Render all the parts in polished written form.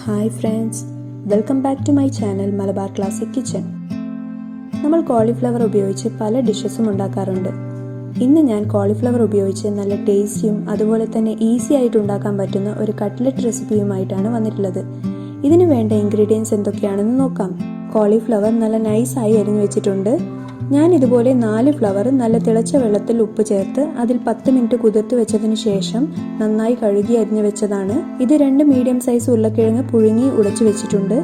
Hi friends, welcome back to my channel Malabar classic kitchen. നമ്മൾ cauliflower ഉപയോഗിച്ച് പല ഡിഷസും ഉണ്ടാക്കാറുണ്ട്. ഇന്ന് ഞാൻ കോളിഫ്ലവർ ഉപയോഗിച്ച് നല്ല ടേസ്റ്റിയും അതുപോലെ തന്നെ ഈസി ആയിട്ട് ഉണ്ടാക്കാൻ പറ്റുന്ന ഒരു കട്ട്ലറ്റ് റെസിപ്പിയുമായിട്ടാണ് വന്നിട്ടുള്ളത്. ഇതിന് വേണ്ട ഇൻഗ്രീഡിയൻസ് എന്തൊക്കെയാണെന്ന് നോക്കാം. കോളിഫ്ലവർ നല്ല നൈസായി അരിഞ്ഞു വെച്ചിട്ടുണ്ട്. ഞാൻ ഇതുപോലെ 4 ഫ്ലവർ നല്ല തിളച്ച വെള്ളത്തിൽ ഉപ്പ് ചേർത്ത് അതിൽ 10 മിനിറ്റ് കുതിർത്ത് വെച്ചതിന് ശേഷം നന്നായി കഴുകി അരിഞ്ഞു വെച്ചതാണ്. ഇത് 2 മീഡിയം സൈസ് ഉരുളക്കിഴങ്ങ് പുഴുങ്ങി ഉടച്ചു വെച്ചിട്ടുണ്ട്.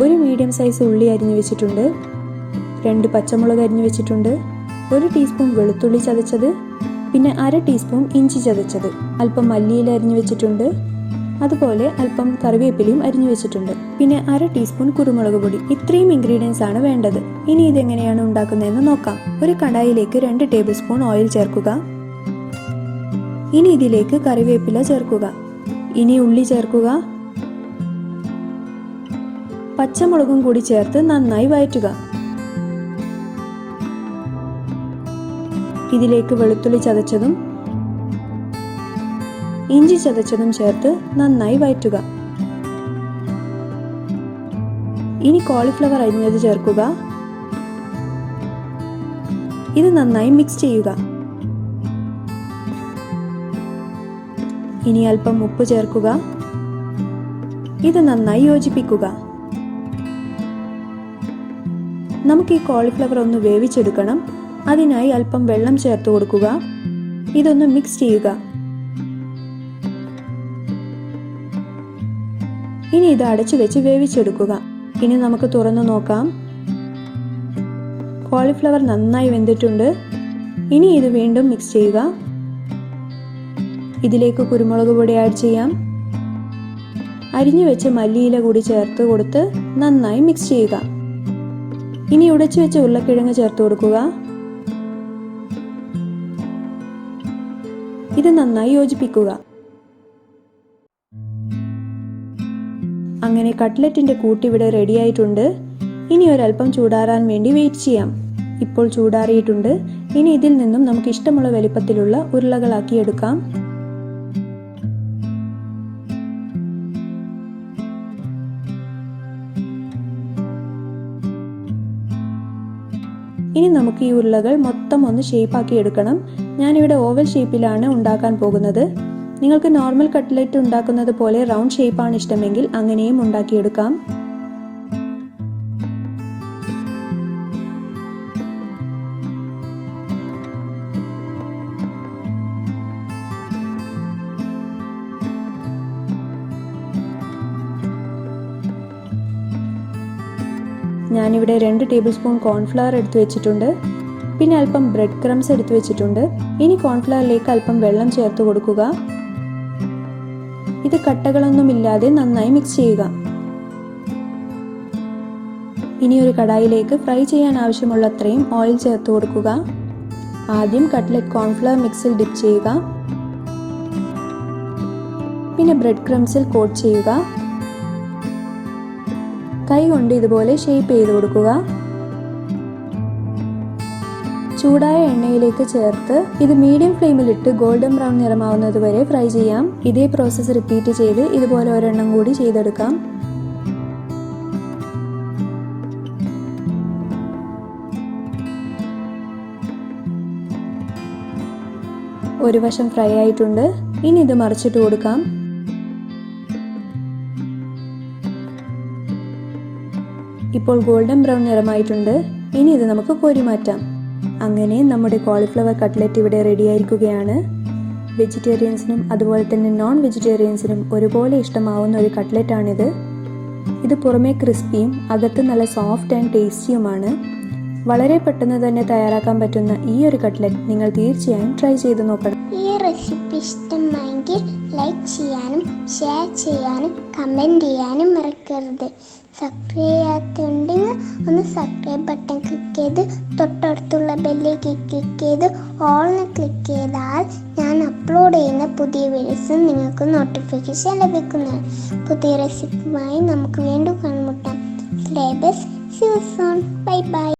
1 മീഡിയം സൈസ് ഉള്ളി അരിഞ്ഞു വെച്ചിട്ടുണ്ട്. 2 പച്ചമുളക് അരിഞ്ഞു വെച്ചിട്ടുണ്ട്. 1 ടീസ്പൂൺ വെളുത്തുള്ളി ചതച്ചത്, പിന്നെ 1/2 ടീസ്പൂൺ ഇഞ്ചി ചതച്ചത്, അല്പം മല്ലിയില അരിഞ്ഞു വെച്ചിട്ടുണ്ട്. അതുപോലെ അല്പം കറിവേപ്പിലയും അരിഞ്ഞു വെച്ചിട്ടുണ്ട്. പിന്നെ 1/2 ടീസ്പൂൺ കുരുമുളക് പൊടി. ഇത്രയും ഇൻഗ്രീഡിയൻസ് ആണ് വേണ്ടത്. ഇനി ഇതെങ്ങനെയാണ് ഉണ്ടാക്കുന്നതെന്ന് നോക്കാം. ഒരു കടായിലേക്ക് 2 ടേബിൾ സ്പൂൺ ഓയിൽ ചേർക്കുക. ഇനി ഇതിലേക്ക് കറിവേപ്പില ചേർക്കുക. ഇനി ഉള്ളി ചേർക്കുക. പച്ചമുളകും കൂടി ചേർത്ത് നന്നായി വഴറ്റുക. ഇതിലേക്ക് വെളുത്തുള്ളി ചതച്ചതും ഇഞ്ചി ചതച്ചതും ചേർത്ത് നന്നായി വഴറ്റുക. ഇനി കോളിഫ്ലവർ അരിഞ്ഞത് ചേർക്കുക. ഇത് നന്നായി മിക്സ് ചെയ്യുക. ഇനി അല്പം ഉപ്പ് ചേർക്കുക. ഇത് നന്നായി യോജിപ്പിക്കുക. നമുക്ക് ഈ കോളിഫ്ലവർ ഒന്ന് വേവിച്ചെടുക്കണം. അതിനായി അല്പം വെള്ളം ചേർത്ത് കൊടുക്കുക. ഇതൊന്ന് മിക്സ് ചെയ്യുക. ഇനി ഇത് അടച്ചു വെച്ച് വേവിച്ചെടുക്കുക. ഇനി നമുക്ക് തുറന്നു നോക്കാം. കോളിഫ്ലവർ നന്നായി വെന്തിട്ടുണ്ട്. ഇനി ഇത് വീണ്ടും മിക്സ് ചെയ്യുക. ഇതിലേക്ക് കുരുമുളക് പൊടി ആഡ് ചെയ്യാം. അരിഞ്ഞു വെച്ച മല്ലിയില കൂടി ചേർത്ത് കൊടുത്ത് നന്നായി മിക്സ് ചെയ്യുക. ഇനി ഉടച്ചു വെച്ച ഉരുളക്കിഴങ്ങ് ചേർത്ത് കൊടുക്കുക. ഇത് നന്നായി യോജിപ്പിക്കുക. അങ്ങനെ കട്ട്ലറ്റിന്റെ കൂട്ട് ഇവിടെ റെഡി ആയിട്ടുണ്ട്. ഇനി ഒരല്പം ചൂടാറാൻ വേണ്ടി വെയിറ്റ് ചെയ്യാം. ഇപ്പോൾ ചൂടാറിയിട്ടുണ്ട്. ഇനി ഇതിൽ നിന്നും നമുക്ക് ഇഷ്ടമുള്ള വലിപ്പത്തിലുള്ള ഉരുളകളാക്കി എടുക്കാം. ഇനി നമുക്ക് ഈ ഉരുളകൾ മൊത്തം ഒന്ന് ഷേപ്പാക്കി എടുക്കണം. ഞാനിവിടെ ഓവൽ ഷേപ്പിലാണ് ഉണ്ടാക്കാൻ പോകുന്നത്. നിങ്ങൾക്ക് നോർമൽ കട്ട്ലറ്റ് ഉണ്ടാക്കുന്നത് പോലെ റൗണ്ട് ഷേപ്പാണ് ഇഷ്ടമെങ്കിൽ അങ്ങനെയും ഉണ്ടാക്കിയെടുക്കാം. ഞാനിവിടെ 2 ടേബിൾ സ്പൂൺ കോൺഫ്ലവർ എടുത്തു വെച്ചിട്ടുണ്ട്. പിന്നെ അല്പം ബ്രെഡ് ക്രംസ് എടുത്തു വെച്ചിട്ടുണ്ട്. ഇനി കോൺഫ്ലവറിലേക്ക് അല്പം വെള്ളം ചേർത്ത് കൊടുക്കുക. ഇത് കട്ടകളൊന്നുമില്ലാതെ നന്നായി മിക്സ് ചെയ്യുക. ഇനി ഒരു കടായിലേക്ക് ഫ്രൈ ചെയ്യാൻ ആവശ്യമുള്ള അത്രയും ഓയിൽ ചേർത്ത് കൊടുക്കുക. ആദ്യം കട്ട്ലറ്റ് കോൺഫ്ലവർ മിക്സിൽ ഡിപ്പ് ചെയ്യുക. പിന്നെ ബ്രെഡ് ക്രംസിൽ കോട്ട് ചെയ്യുക. കൈ കൊണ്ട് ഇതുപോലെ ഷേപ്പ് ചെയ്ത് കൊടുക്കുക. ചൂടായ എണ്ണയിലേക്ക് ചേർത്ത് ഇത് മീഡിയം ഫ്ലെയിമിലിട്ട് ഗോൾഡൻ ബ്രൗൺ നിറമാവുന്നത് വരെ ഫ്രൈ ചെയ്യാം. ഇതേ പ്രോസസ്സ് റിപ്പീറ്റ് ചെയ്ത് ഇതുപോലെ ഒരെണ്ണം കൂടി ചെയ്തെടുക്കാം. ഒരു വശം ഫ്രൈ ആയിട്ടുണ്ട്. ഇനി ഇത് മറിച്ചിട്ട് കൊടുക്കാം. ഇപ്പോൾ ഗോൾഡൻ ബ്രൗൺ നിറമായിട്ടുണ്ട്. ഇനി ഇത് നമുക്ക് കോരി മാറ്റാം. അങ്ങനെ നമ്മുടെ കോളിഫ്ലവർ കട്ട്ലറ്റ് ഇവിടെ റെഡി ആയിരിക്കുകയാണ്. വെജിറ്റേറിയൻസിനും അതുപോലെ തന്നെ നോൺ വെജിറ്റേറിയൻസിനും ഒരുപോലെ ഇഷ്ടമാവുന്ന ഒരു കട്ട്ലറ്റാണിത്. ഇത് പുറമേ ക്രിസ്പിയും അകത്ത് നല്ല സോഫ്റ്റ് ആൻഡ് ടേസ്റ്റിയുമാണ്. വളരെ പെട്ടെന്ന് തന്നെ തയ്യാറാക്കാൻ പറ്റുന്ന ഈ ഒരു കട്ട്ലറ്റ് നിങ്ങൾ തീർച്ചയായും ട്രൈ ചെയ്ത് നോക്കണം. ഈ റെസിപ്പി ഇഷ്ടമായെങ്കിൽ ലൈക്ക് ചെയ്യാനും ഷെയർ ചെയ്യാനും കമൻറ്റ് ചെയ്യാനും മറക്കരുത്. സബ്സ്ക്രൈബ് ചെയ്യാത്തുണ്ടെങ്കിൽ ഒന്ന് സബ്സ്ക്രൈബ് ബട്ടൺ ക്ലിക്ക് ചെയ്ത് തൊട്ടടുത്തുള്ള ബെല്ലേക്ക് ക്ലിക്ക് ചെയ്ത് ഓൾന്ന് ക്ലിക്ക് ചെയ്താൽ ഞാൻ അപ്ലോഡ് ചെയ്യുന്ന പുതിയ വീഡിയോസ് നിങ്ങൾക്ക് നോട്ടിഫിക്കേഷൻ ലഭിക്കുന്നതാണ്. പുതിയ റെസിപ്പിയുമായി നമുക്ക് വീണ്ടും കണ്ടുമുട്ടാം. Bye bye.